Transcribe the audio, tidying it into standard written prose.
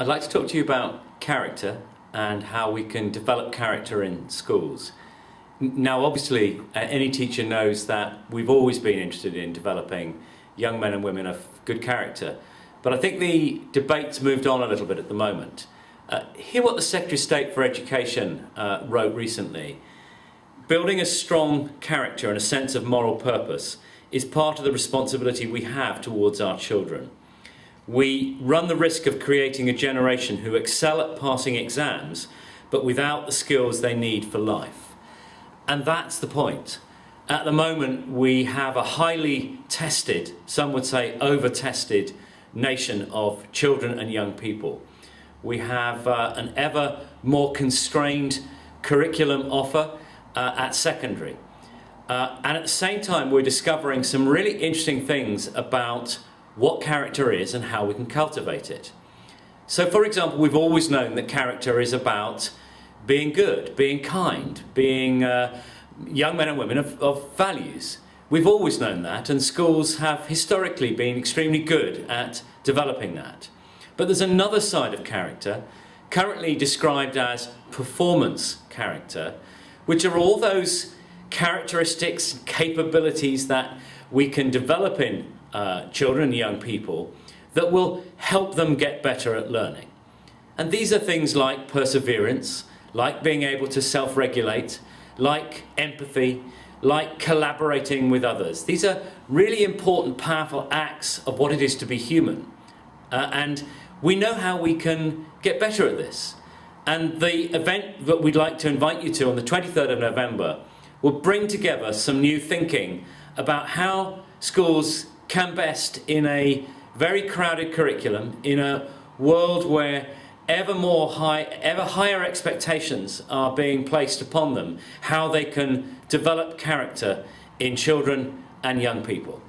I'd like to talk to you about character and how we can develop character in schools. Now, obviously, any teacher knows that we've always been interested in developing young men and women of good character, but I think the debate's moved on a little bit at the moment. Hear what the Secretary of State for Education wrote recently. Building a strong character and a sense of moral purpose is part of the responsibility we have towards our children. We run the risk of creating a generation who excel at passing exams, but without the skills they need for life. And that's the point. At the moment, we have a highly tested, some would say over-tested, nation of children and young people. We have an ever more constrained curriculum offer at secondary. And at the same time, we're discovering some really interesting things about what character is and how we can cultivate it. So, for example, we've always known that character is about being good, being kind, being young men and women of values. We've always known that, and schools have historically been extremely good at developing that. But there's another side of character, currently described as performance character, which are all those characteristics, capabilities that we can develop in children and young people that will help them get better at learning. And these are things like perseverance, like being able to self-regulate, like empathy, like collaborating with others. These are really important, powerful acts of what it is to be human. And we know how we can get better at this. And the event that we'd like to invite you to on the 23rd of November will bring together some new thinking about how schools can best, in a very crowded curriculum, in a world where ever higher expectations are being placed upon them, how they can develop character in children and young people.